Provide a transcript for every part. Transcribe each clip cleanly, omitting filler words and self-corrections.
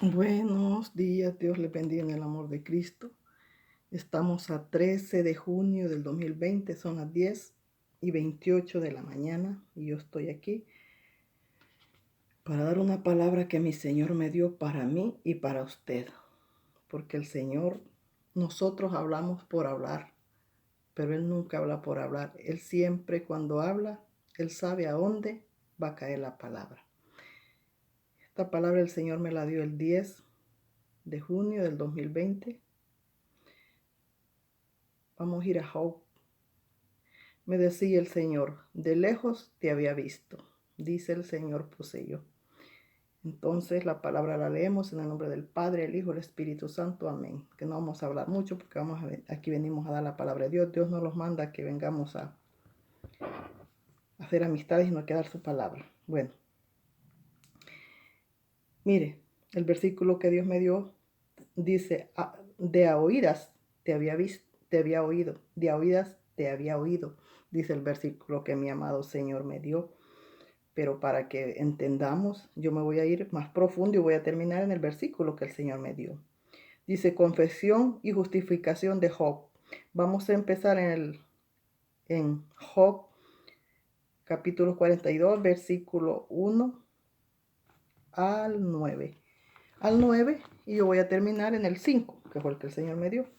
Buenos días, Dios les bendiga en el amor de Cristo. Estamos a 13 de junio del 2020, son las 10:28 de la mañana y yo estoy aquí para dar una palabra que mi Señor me dio para mí y para usted. Porque el Señor, nosotros hablamos por hablar, pero Él nunca habla por hablar. Él siempre cuando habla, Él sabe a dónde va a caer la palabra. Esta palabra el Señor me la dio el 10 de junio del 2020. Vamos a ir a Job. Me decía el Señor, de lejos te había visto, dice el Señor poseyó. Entonces la palabra la leemos en el nombre del Padre, el Hijo, el Espíritu Santo, amén. Que no vamos a hablar mucho porque aquí venimos a dar la palabra de Dios. Dios no nos manda que vengamos a hacer amistades, sino que a dar su palabra. Bueno, mire, el versículo que Dios me dio dice, de a oídas te había visto, te había oído, de a oídas te había oído, dice el versículo que mi amado Señor me dio. Pero para que entendamos, yo me voy a ir más profundo y voy a terminar en el versículo que el Señor me dio. Dice, confesión y justificación de Job. Vamos a empezar en Job, capítulo 42, versículo 1 al 9. Al 9, y yo voy a terminar en el 5, que fue el que el Señor me dio.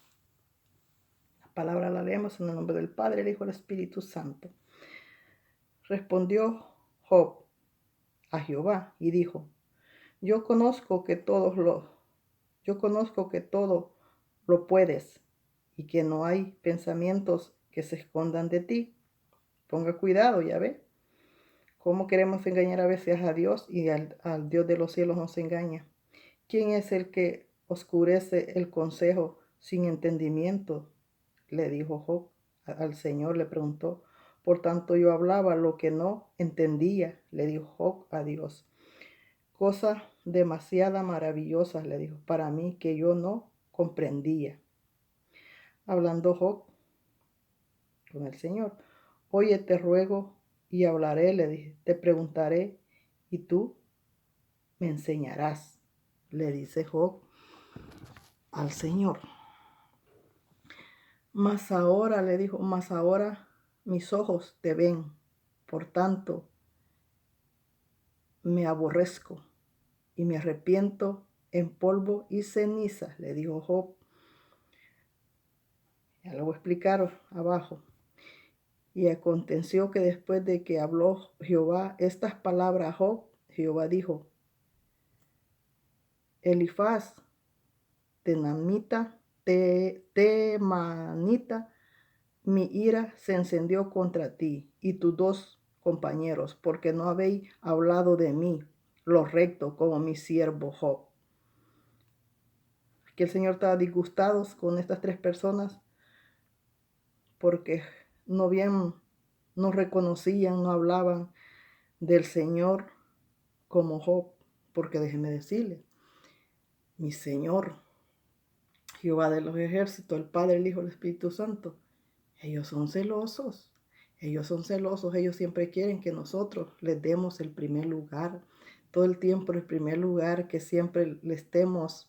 La palabra la leemos en el nombre del Padre, el Hijo y el Espíritu Santo. Respondió Job a Jehová y dijo, Yo conozco que todo lo puedes y que no hay pensamientos que se escondan de ti. Ponga cuidado, ya ve. Cómo queremos engañar a veces a Dios y al Dios de los cielos nos engaña. ¿Quién es el que oscurece el consejo sin entendimiento? Le dijo Job al Señor, le preguntó. Por tanto yo hablaba lo que no entendía, le dijo Job a Dios. Cosas demasiado maravillosas, le dijo, para mí que yo no comprendía. Hablando Job con el Señor. Oye, te ruego y hablaré, le dije, te preguntaré y tú me enseñarás, le dice Job al Señor. Mas ahora, le dijo, mas ahora mis ojos te ven, por tanto me aborrezco y me arrepiento en polvo y ceniza, le dijo Job. Ya lo voy a explicar abajo. Y aconteció que después de que habló Jehová estas palabras a Job, Jehová dijo, Elifaz, Temanita, mi ira se encendió contra ti y tus dos compañeros, porque no habéis hablado de mí, lo recto, como mi siervo Job. Que el Señor estaba disgustado con estas tres personas porque no reconocían, no hablaban del Señor como Job, porque déjeme decirle, mi Señor, Jehová de los ejércitos, el Padre, el Hijo, el Espíritu Santo, ellos son celosos, ellos siempre quieren que nosotros les demos el primer lugar, todo el tiempo el primer lugar, que siempre le estemos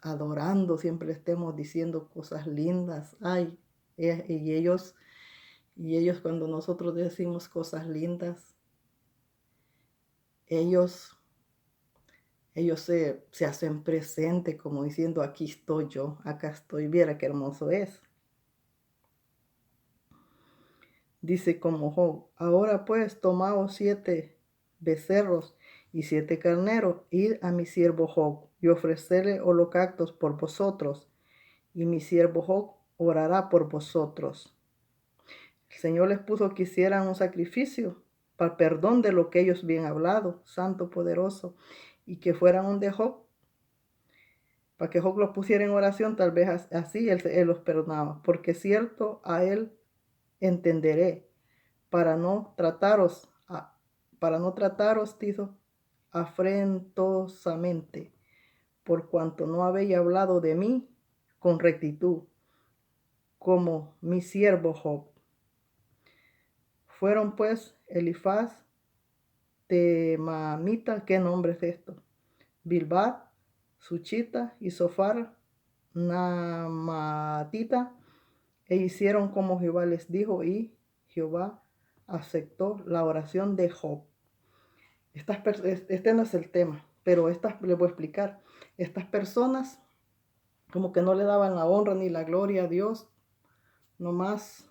adorando, siempre le estemos diciendo cosas lindas, ay, y ellos cuando nosotros decimos cosas lindas, ellos se hacen presente como diciendo, aquí estoy yo, acá estoy, viera qué hermoso es. Dice como Job, ahora pues tomaos 7 becerros y 7 carneros, id a mi siervo Job y ofrecerle holocaustos por vosotros, y mi siervo Job orará por vosotros. El Señor les puso que hicieran un sacrificio para perdón de lo que ellos habían hablado, santo, poderoso, y que fueran un de Job, para que Job los pusiera en oración, tal vez así él los perdonaba, porque cierto a él entenderé, para no trataros, dijo, afrentosamente, por cuanto no habéis hablado de mí con rectitud, como mi siervo Job. Fueron pues Elifaz, Temanita, ¿qué nombre es esto? Bilbad, Suchita y Sofar, Namatita, e hicieron como Jehová les dijo, y Jehová aceptó la oración de Job. Este no es el tema, pero les voy a explicar. Estas personas como que no le daban la honra ni la gloria a Dios, nomás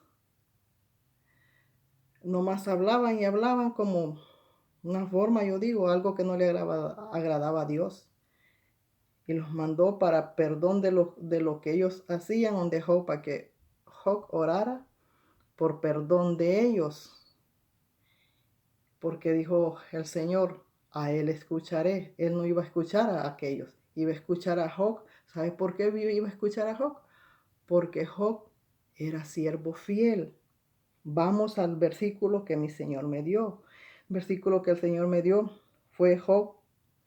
hablaban y hablaban como una forma, yo digo, algo que no le agradaba a Dios. Y los mandó para perdón de lo que ellos hacían, donde Job, para que Job orara por perdón de ellos. Porque dijo el Señor, a él escucharé. Él no iba a escuchar a aquellos, iba a escuchar a Job. ¿Sabes por qué iba a escuchar a Job? Porque Job era siervo fiel. Vamos al versículo que mi Señor me dio. El versículo que el Señor me dio fue Job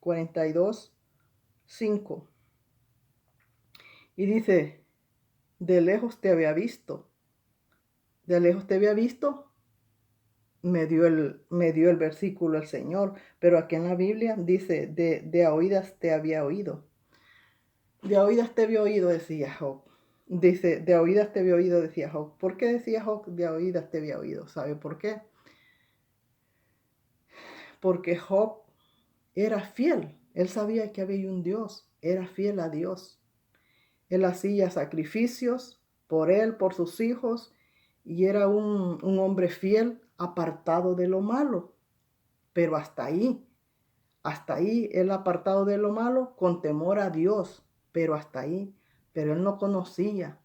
42, 5. Y dice, de lejos te había visto. De lejos te había visto. Me dio el versículo el Señor. Pero aquí en la Biblia dice, de a oídas te había oído. De a oídas te había oído, decía Job. Dice, de a oídas te había oído, decía Job. ¿Por qué decía Job, de a oídas te había oído? ¿Sabe por qué? Porque Job era fiel. Él sabía que había un Dios. Era fiel a Dios. Él hacía sacrificios por él, por sus hijos, y era un hombre fiel, apartado de lo malo. Pero hasta ahí, él apartado de lo malo, con temor a Dios, pero hasta ahí. Pero él no conocía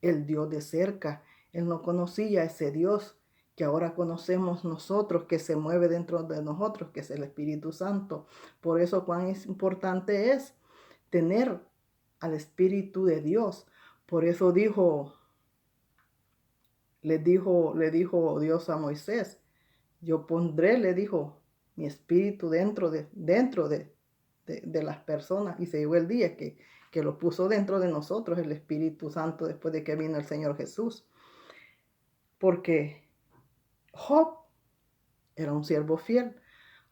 el Dios de cerca. Él no conocía ese Dios que ahora conocemos nosotros, que se mueve dentro de nosotros, que es el Espíritu Santo. Por eso cuán importante es tener al Espíritu de Dios. Por eso le dijo Dios a Moisés, yo pondré, le dijo, mi espíritu dentro de las personas. Y se llegó el día que lo puso dentro de nosotros el Espíritu Santo después de que vino el Señor Jesús. Porque Job era un siervo fiel,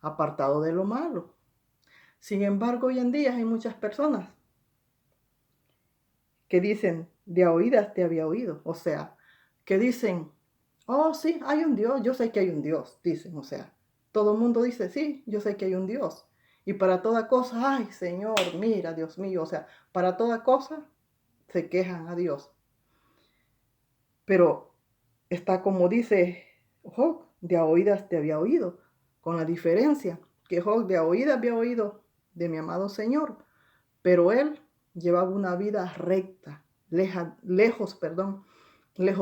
apartado de lo malo. Sin embargo, hoy en día hay muchas personas que dicen, de a oídas te había oído. O sea, que dicen, oh sí, hay un Dios, yo sé que hay un Dios, dicen. O sea, todo el mundo dice, sí, yo sé que hay un Dios. Y para toda cosa, ay Señor, mira, Dios mío. O sea, para toda cosa se quejan a Dios. Pero está como dice Job, de a oídas te había oído, con la diferencia que Job de a oídas había oído de mi amado Señor, pero él llevaba una vida recta, lejos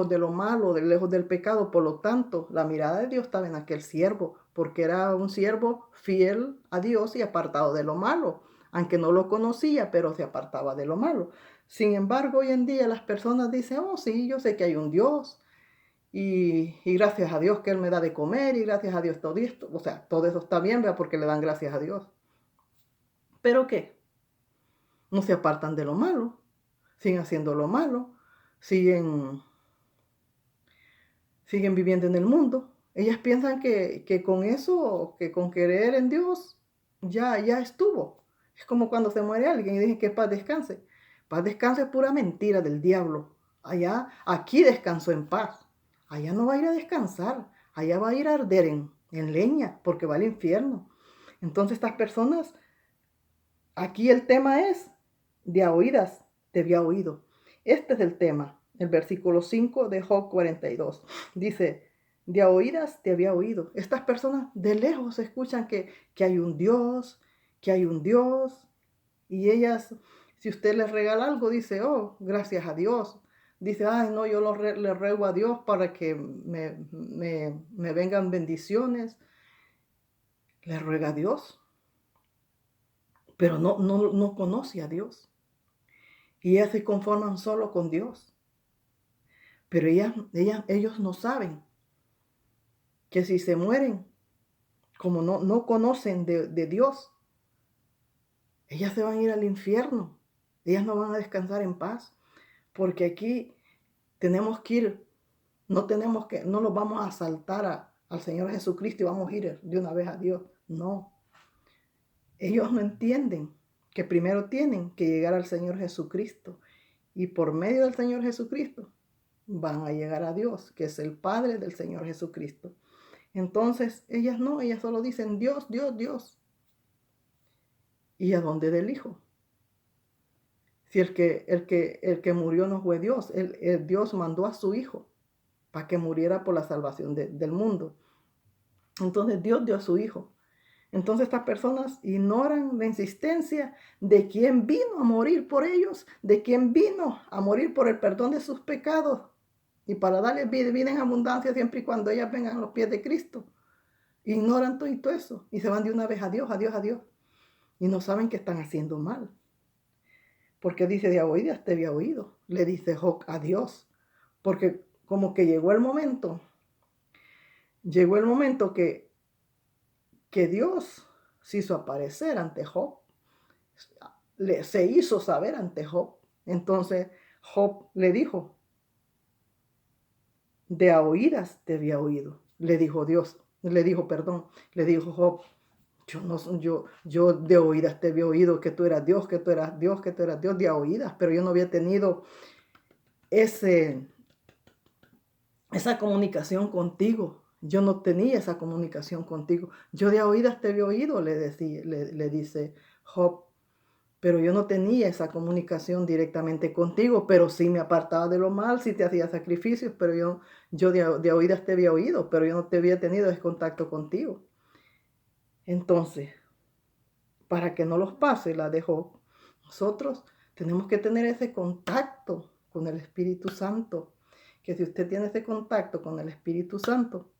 de lo malo, lejos del pecado. Por lo tanto, la mirada de Dios estaba en aquel siervo, porque era un siervo fiel a Dios y apartado de lo malo, aunque no lo conocía, pero se apartaba de lo malo. Sin embargo, hoy en día las personas dicen, oh sí, yo sé que hay un Dios, y gracias a Dios que Él me da de comer, y gracias a Dios todo esto. O sea, todo eso está bien, ¿verdad? Porque le dan gracias a Dios. ¿Pero qué? No se apartan de lo malo, siguen haciendo lo malo, siguen viviendo en el mundo. Ellas piensan que con eso, que con creer en Dios, ya estuvo. Es como cuando se muere alguien y dicen que paz descanse. Paz descanse es pura mentira del diablo. Aquí descansó en paz. Allá no va a ir a descansar. Allá va a ir a arder en leña porque va al infierno. Entonces estas personas, aquí el tema es, de a oídas te había oído. Este es el tema. El versículo 5 de Job 42. Dice, de a oídas te había oído. Estas personas de lejos escuchan que hay un Dios, que hay un Dios. Y ellas, si usted les regala algo, dice, oh, gracias a Dios. Dice, ay, no, yo le ruego a Dios para que me vengan bendiciones. Le ruega a Dios, pero no conoce a Dios. Y ellas se conforman solo con Dios. Pero ellos no saben que si se mueren, como no conocen de Dios, ellas se van a ir al infierno. Ellas no van a descansar en paz. Porque aquí tenemos que ir, no los vamos a saltar al Señor Jesucristo y vamos a ir de una vez a Dios. No. Ellos no entienden que primero tienen que llegar al Señor Jesucristo. Y por medio del Señor Jesucristo van a llegar a Dios, que es el Padre del Señor Jesucristo. Entonces, ellas no, ellas solo dicen Dios, Dios, Dios. ¿Y a dónde del Hijo? Si el que murió no fue Dios, Dios mandó a su Hijo para que muriera por la salvación del mundo. Entonces Dios dio a su Hijo. Entonces estas personas ignoran la insistencia de quien vino a morir por ellos, de quien vino a morir por el perdón de sus pecados y para darles vida en abundancia siempre y cuando ellas vengan a los pies de Cristo. Ignoran todo eso y se van de una vez a Dios, a Dios, a Dios. Y no saben que están haciendo mal. Porque dice, de oídas te había oído, le dice Job a Dios. Porque como que llegó el momento que Dios se hizo aparecer ante Job, se hizo saber ante Job. Entonces Job le dijo, de a oídas te había oído, le dijo Job, yo de oídas te había oído que tú eras Dios, que tú eras Dios, que tú eras Dios de a oídas, pero yo no había tenido esa comunicación contigo. Yo no tenía esa comunicación contigo. Yo de a oídas te había oído, le dice Job, pero yo no tenía esa comunicación directamente contigo, pero sí me apartaba de lo mal, sí te hacía sacrificios, pero yo de oídas te había oído, pero yo no te había tenido ese contacto contigo. Entonces, para que no los pase la de Job, nosotros tenemos que tener ese contacto con el Espíritu Santo, que si usted tiene ese contacto con el Espíritu Santo,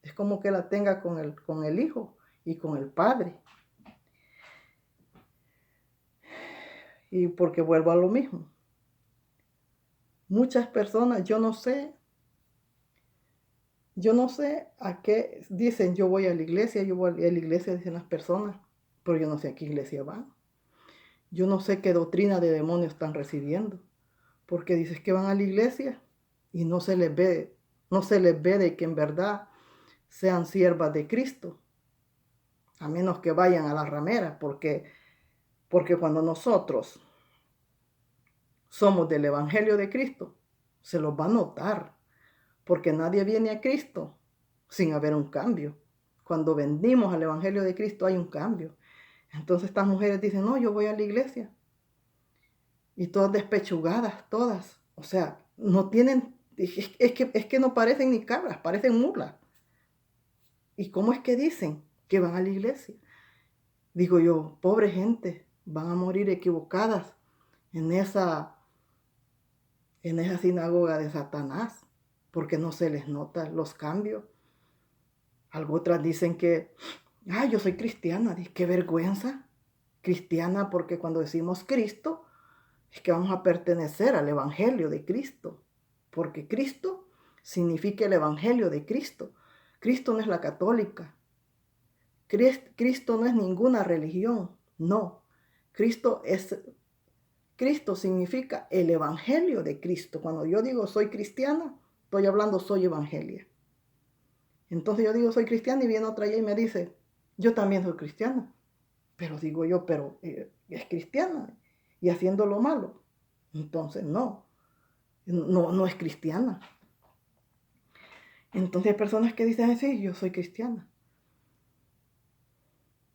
es como que la tenga con el Hijo y con el Padre. Y porque vuelvo a lo mismo. Muchas personas, yo no sé a qué dicen, yo voy a la iglesia, dicen las personas, pero yo no sé a qué iglesia van. Yo no sé qué doctrina de demonios están recibiendo, porque dices que van a la iglesia y no se les ve de que en verdad sean siervas de Cristo, a menos que vayan a la ramera, porque cuando nosotros somos del Evangelio de Cristo, se los va a notar, porque nadie viene a Cristo sin haber un cambio. Cuando venimos al Evangelio de Cristo hay un cambio. Entonces estas mujeres dicen, no, yo voy a la iglesia. Y todas despechugadas, todas. O sea, no tienen, es que no parecen ni cabras, parecen mulas. ¿Y cómo es que dicen que van a la iglesia? Digo yo, pobre gente, van a morir equivocadas en esa sinagoga de Satanás, porque no se les nota los cambios. Otras dicen que, yo soy cristiana. Qué vergüenza. Cristiana, porque cuando decimos Cristo, es que vamos a pertenecer al Evangelio de Cristo, porque Cristo significa el Evangelio de Cristo. Cristo no es la católica. Cristo no es ninguna religión, no. Cristo significa el Evangelio de Cristo. Cuando yo digo soy cristiana, estoy hablando soy evangelia. Entonces yo digo soy cristiana y viene otra y me dice, yo también soy cristiana. Pero digo yo, pero es cristiana y haciendo lo malo. Entonces no es cristiana. Entonces hay personas que dicen así, yo soy cristiana.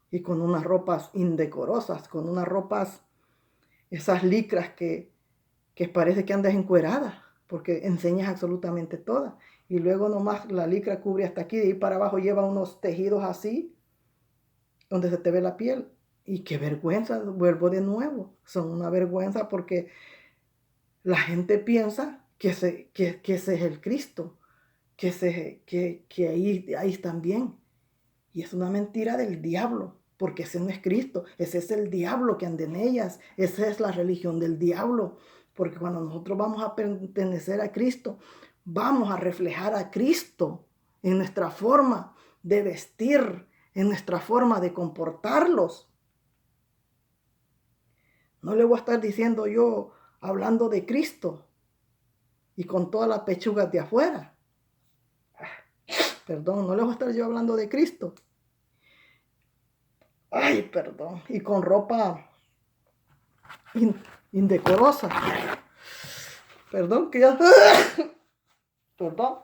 Y con unas ropas indecorosas, con unas ropas, esas licras que parece que andas encuerada, porque enseñas absolutamente toda. Y luego nomás la licra cubre hasta aquí, de ahí para abajo lleva unos tejidos así, donde se te ve la piel. Y qué vergüenza, vuelvo de nuevo. Son una vergüenza porque la gente piensa que ese es el Cristo, que ahí están bien. Y es una mentira del diablo, porque ese no es Cristo, ese es el diablo que anda en ellas, esa es la religión del diablo. Porque cuando nosotros vamos a pertenecer a Cristo, vamos a reflejar a Cristo en nuestra forma de vestir, en nuestra forma de comportarlos. No le voy a estar diciendo yo, hablando de Cristo y con todas las pechugas de afuera. Perdón, no le voy a estar yo hablando de Cristo ay, perdón, y con ropa indecorosa. Perdón, que ya, perdón.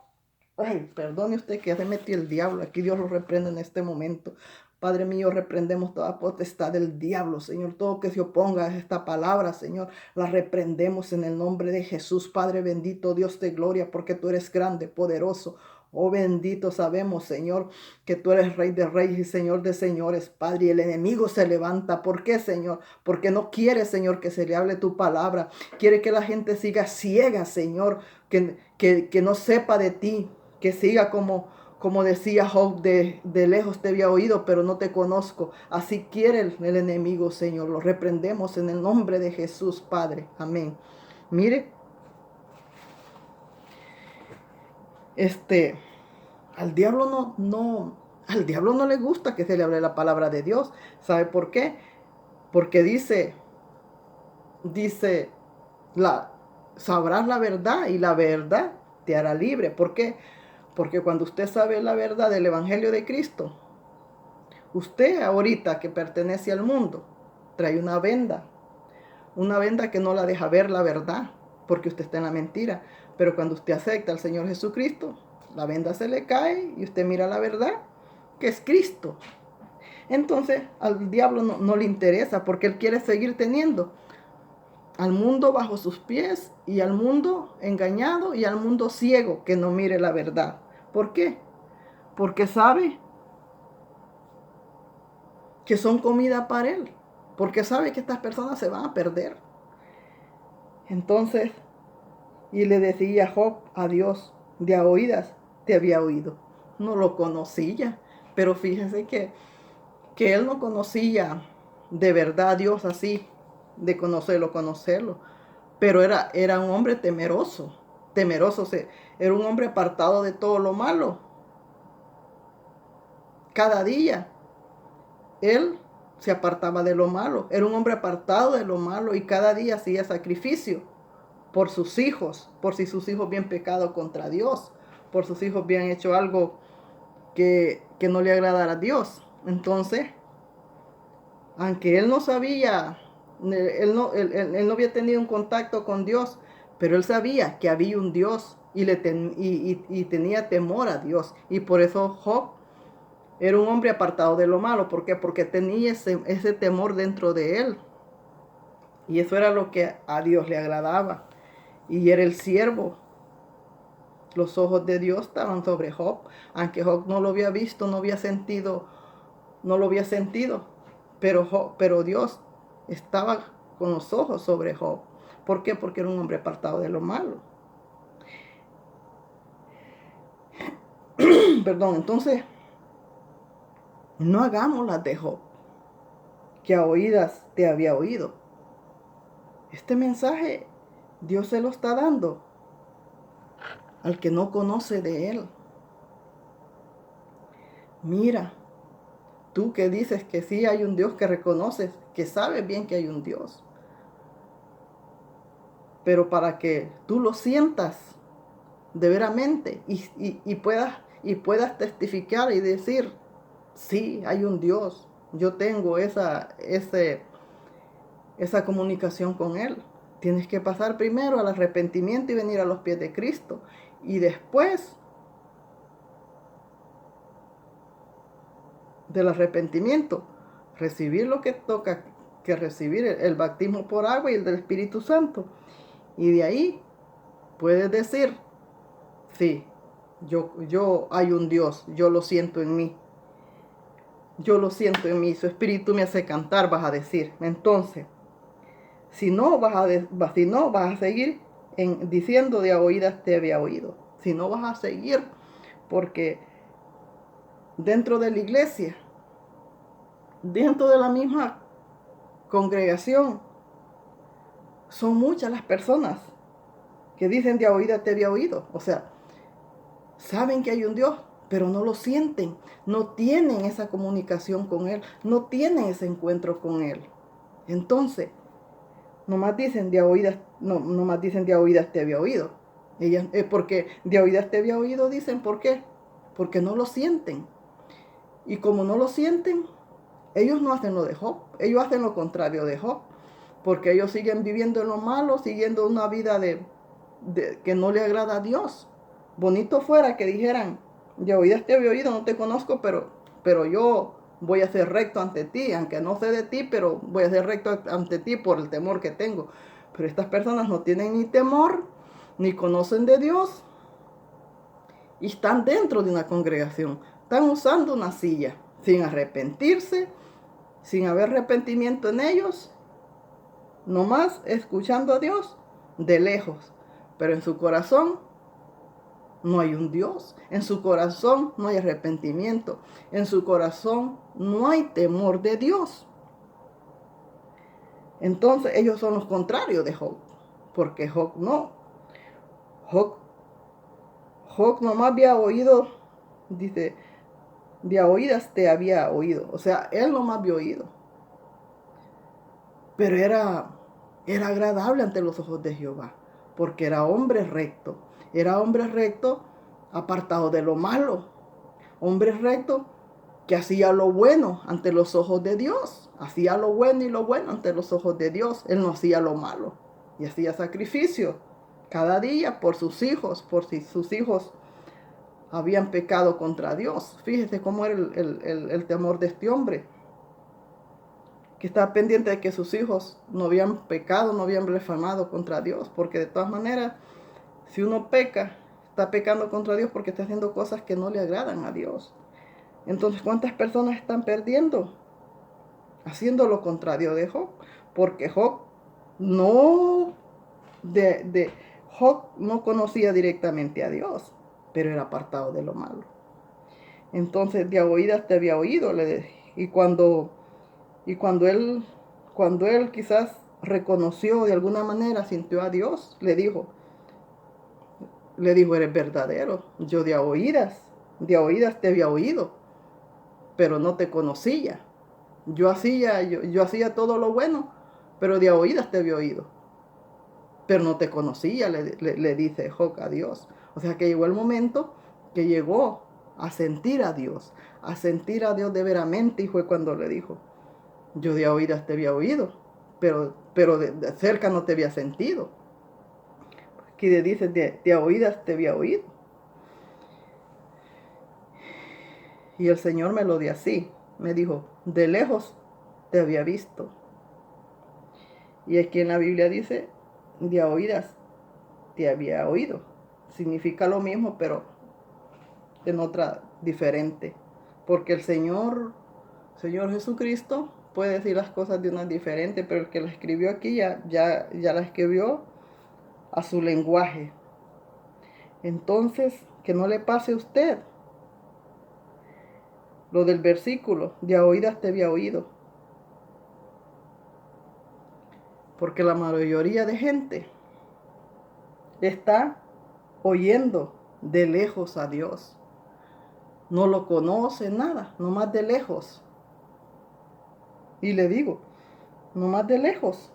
Ay, perdone usted que ya se metió el diablo. Aquí Dios lo reprende en este momento. Padre mío, reprendemos toda potestad del diablo, Señor. Todo que se oponga a esta palabra, Señor, la reprendemos en el nombre de Jesús. Padre bendito, Dios de gloria, porque tú eres grande, poderoso. Oh bendito sabemos, Señor, que tú eres Rey de reyes y Señor de señores, Padre. Y el enemigo se levanta. ¿Por qué, Señor? Porque no quiere, Señor, que se le hable tu palabra. Quiere que la gente siga ciega, Señor, que no sepa de ti, que siga como decía Job, de lejos te había oído, pero no te conozco. Así quiere el enemigo, Señor. Lo reprendemos en el nombre de Jesús, Padre. Amén. Mire, al diablo al diablo no le gusta que se le hable la palabra de Dios. ¿Sabe por qué? Porque dice, sabrás la verdad y la verdad te hará libre. ¿Por qué? Porque cuando usted sabe la verdad del Evangelio de Cristo, usted ahorita que pertenece al mundo, trae una venda que no la deja ver la verdad, porque usted está en la mentira. Pero cuando usted acepta al Señor Jesucristo, la venda se le cae y usted mira la verdad, que es Cristo. Entonces al diablo no le interesa, porque él quiere seguir teniendo al mundo bajo sus pies y al mundo engañado y al mundo ciego que no mire la verdad. ¿Por qué? Porque sabe que son comida para él, porque sabe que estas personas se van a perder. Entonces, y le decía Job a Dios, de a oídas te había oído. No lo conocía, pero fíjese que él no conocía de verdad a Dios así, de conocerlo, pero era un hombre temeroso, era un hombre apartado de todo lo malo. Cada día él se apartaba de lo malo, era un hombre apartado de lo malo y cada día hacía sacrificio por sus hijos, por si sus hijos habían pecado contra Dios, por sus hijos habían hecho algo que no le agradara a Dios. Entonces, aunque él no sabía, él no había tenido un contacto con Dios, pero él sabía que había un Dios y tenía temor a Dios. Y por eso Job era un hombre apartado de lo malo. ¿Por qué? Porque tenía ese temor dentro de él. Y eso era lo que a Dios le agradaba. Y era el siervo. Los ojos de Dios estaban sobre Job, aunque Job no lo había visto, no lo había sentido, pero Dios estaba con los ojos sobre Job. ¿Por qué? Porque era un hombre apartado de lo malo. Perdón, entonces, no hagamos las de Job, que a oídas te había oído. Este mensaje Dios se lo está dando al que no conoce de él. Mira, tú que dices que sí hay un Dios, que reconoces, que sabes bien que hay un Dios. Pero para que tú lo sientas de veramente y puedas testificar y decir, sí, hay un Dios. Yo tengo esa comunicación con Él. Tienes que pasar primero al arrepentimiento y venir a los pies de Cristo. Y después del arrepentimiento, recibir lo que toca que recibir, el bautismo por agua y el del Espíritu Santo. Y de ahí puedes decir, sí, yo hay un Dios, yo lo siento en mí. Yo lo siento en mí, su espíritu me hace cantar, vas a decir. Entonces, si no vas a seguir diciendo de a oídas te había oído. Si no vas a seguir, porque dentro de la iglesia, dentro de la misma congregación, son muchas las personas que dicen de a oídas te había oído. O sea, saben que hay un Dios, pero no lo sienten, no tienen esa comunicación con Él, no tienen ese encuentro con Él. Entonces, nomás dicen de a oídas, nomás dicen de a oídas te había oído. Ellas, porque de a oídas te había oído, dicen, ¿por qué? Porque no lo sienten. Y como no lo sienten, Ellos no hacen lo de Job, ellos hacen lo contrario de Job, porque ellos siguen viviendo en lo malo, siguiendo una vida que no le agrada a Dios. Bonito fuera que dijeran, de oídas te había oído, no te conozco, pero yo voy a ser recto ante ti, aunque no sé de ti, pero voy a ser recto ante ti por el temor que tengo. Pero estas personas no tienen ni temor, ni conocen de Dios, y están dentro de una congregación, están usando una silla, sin arrepentirse, sin haber arrepentimiento en ellos, nomás escuchando a Dios de lejos, pero en su corazón no hay un Dios, en su corazón no hay arrepentimiento, en su corazón no hay temor de Dios. Entonces ellos son los contrarios de Job, porque Job no. Job, Job nomás había oído, dice, de a oídas te había oído, o sea, él nomás había oído, pero era agradable ante los ojos de Jehová, porque era hombre recto, apartado de lo malo, hombre recto que hacía lo bueno ante los ojos de Dios, hacía lo bueno y lo bueno ante los ojos de Dios, él no hacía lo malo, y hacía sacrificio cada día por sus hijos, por si sus hijos habían pecado contra Dios. Fíjese cómo era el temor de este hombre, que estaba pendiente de que sus hijos no habían pecado, no habían blasfemado contra Dios, porque de todas maneras, si uno peca, está pecando contra Dios porque está haciendo cosas que no le agradan a Dios. Entonces, ¿cuántas personas están perdiendo? Haciendo lo contrario de Job, porque no, Job no conocía directamente a Dios, pero era apartado de lo malo. Entonces, de oídas te había oído, y cuando él quizás reconoció de alguna manera, sintió a Dios, le dijo, eres verdadero. Yo de oídas te había oído, pero no te conocía. Yo hacía todo lo bueno, pero de oídas te había oído, pero no te conocía, le dice Job a Dios. O sea que llegó el momento que llegó a sentir a Dios de veramente, y fue cuando le dijo, yo de oídas te había oído, pero de cerca no te había sentido. Aquí le dice, de oídas te había oído. Y el Señor me lo dio así, me dijo, de lejos te había visto. Y aquí en la Biblia dice, de oídas te había oído. Significa lo mismo, pero en otra diferente. Porque el Señor Jesucristo puede decir las cosas de una diferente, pero el que la escribió aquí ya la escribió a su lenguaje. Entonces, que no le pase a usted lo del versículo, de a oídas te había oído. Porque la mayoría de gente está oyendo de lejos a Dios. No lo conoce nada, nomás de lejos. Y le digo, nomás de lejos.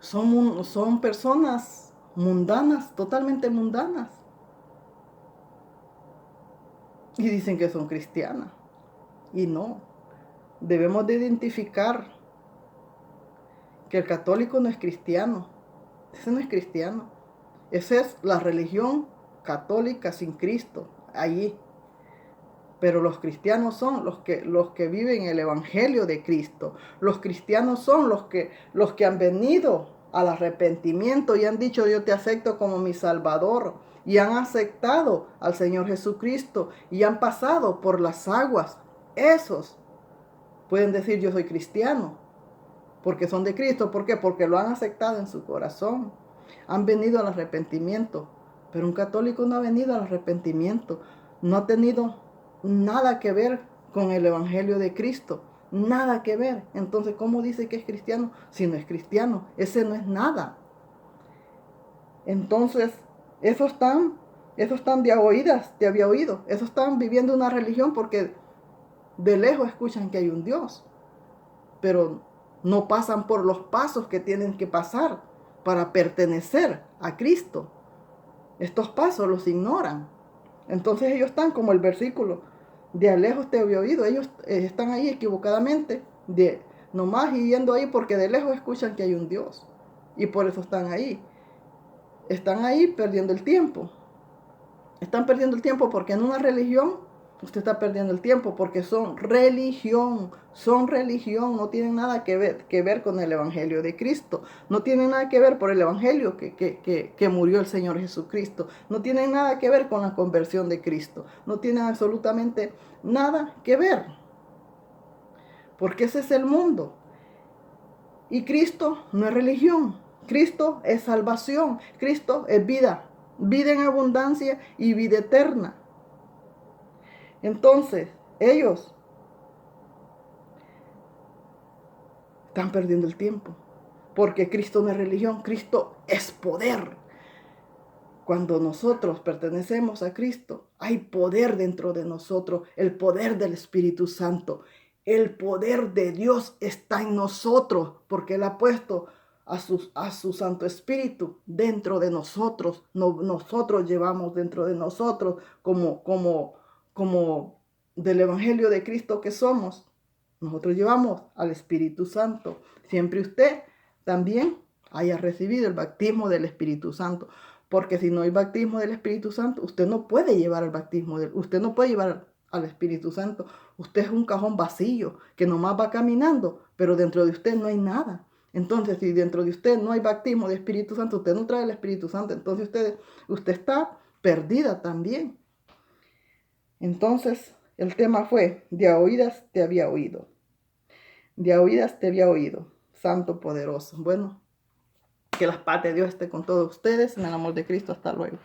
Son personas mundanas, totalmente mundanas. Y dicen que son cristianas. Y no. Debemos de identificar que el católico no es cristiano. Ese no es cristiano. Esa es la religión católica sin Cristo, allí. Pero los cristianos son los que viven el evangelio de Cristo. Los cristianos son los que han venido al arrepentimiento y han dicho, yo te acepto como mi Salvador. Y han aceptado al Señor Jesucristo y han pasado por las aguas. Esos pueden decir, yo soy cristiano, porque son de Cristo. ¿Por qué? Porque lo han aceptado en su corazón. Han venido al arrepentimiento. Pero un católico no ha venido al arrepentimiento. No ha tenido nada que ver con el evangelio de Cristo. Nada que ver. Entonces, ¿cómo dice que es cristiano? Si no es cristiano, ese no es nada. Entonces, esos están de oídas, te había oído. Esos están viviendo una religión porque de lejos escuchan que hay un Dios, pero no pasan por los pasos que tienen que pasar para pertenecer a Cristo. Estos pasos los ignoran. Entonces ellos están como el versículo, De a lejos te había oído. Ellos están ahí equivocadamente, nomás yendo ahí porque de lejos escuchan que hay un Dios. Y por eso están ahí. Están ahí perdiendo el tiempo. Están perdiendo el tiempo porque en una religión usted está perdiendo el tiempo porque son religión, no tienen nada que ver con el Evangelio de Cristo, no tienen nada que ver por el Evangelio que murió el Señor Jesucristo, no tienen nada que ver con la conversión de Cristo, no tienen absolutamente nada que ver, porque ese es el mundo. Y Cristo no es religión, Cristo es salvación, Cristo es vida, vida en abundancia y vida eterna. Entonces, ellos están perdiendo el tiempo, porque Cristo no es religión, Cristo es poder. Cuando nosotros pertenecemos a Cristo, hay poder dentro de nosotros, el poder del Espíritu Santo. El poder de Dios está en nosotros, porque Él ha puesto a su Santo Espíritu dentro de nosotros. Nosotros llevamos dentro de nosotros como del Evangelio de Cristo que somos. Nosotros llevamos al Espíritu Santo. Siempre usted también haya recibido el bautismo del Espíritu Santo. Porque si no hay bautismo del Espíritu Santo, usted no puede llevar el bautismo, usted no puede llevar al Espíritu Santo. Usted es un cajón vacío que nomás va caminando, pero dentro de usted no hay nada. Entonces, si dentro de usted no hay bautismo del Espíritu Santo, usted no trae el Espíritu Santo, entonces usted está perdida también. Entonces, el tema fue, de a oídas te había oído. De a oídas te había oído, Santo poderoso. Bueno, que la paz de Dios esté con todos ustedes. En el amor de Cristo, hasta luego.